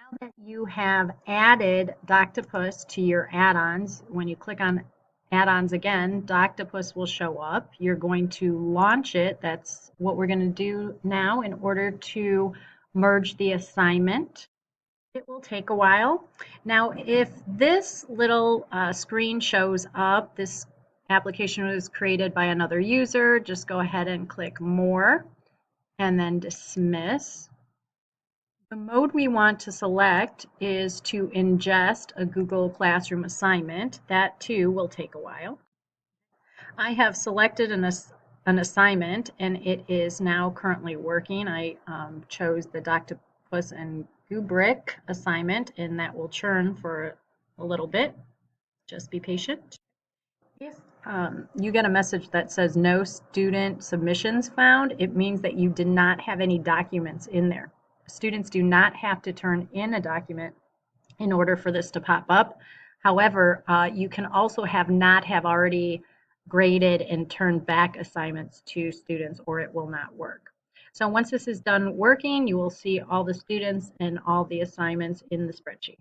Now that you have added Doctopus to your add-ons, when you click on add-ons again, Doctopus will show up. You're going to launch it. That's what we're going to do now in order to merge the assignment. It will take a while. Now, if this little screen shows up, this application was created by another user, just go ahead and click More and then Dismiss. The mode we want to select is to ingest a Google Classroom assignment. That too will take a while. I have selected an assignment and it is now currently working. I chose the Doctopus and Gubrick assignment and that will churn for a little bit. Just be patient. If you get a message that says no student submissions found, it means that you did not have any documents in there. Students do not have to turn in a document in order for this to pop up. However, you can also not have already graded and turned back assignments to students or it will not work. So once this is done working, you will see all the students and all the assignments in the spreadsheet.